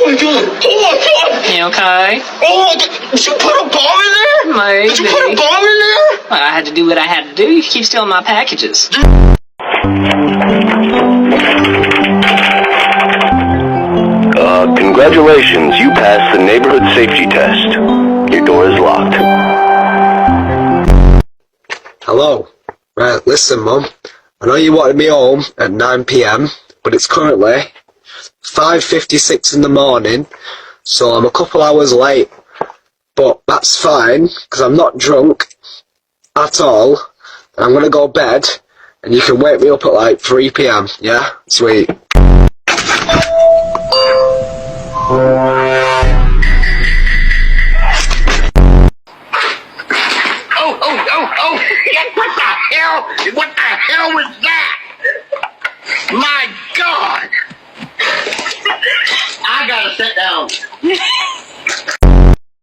my god! Oh my god! You okay? Oh, did you put a bomb in there? Maybe. Did you put a bomb in there? Well, I had to do what I had to do. You keep stealing my packages. Congratulations, you passed the neighborhood safety test. Your door is locked. Hello. Right, listen, Mum. I know you wanted me home at 9 PM, but it's currently 5:56 in the morning, so I'm a couple hours late. But that's fine, because I'm not drunk at all. I'm gonna go bed, and you can wake me up at like 3 PM, yeah? Sweet.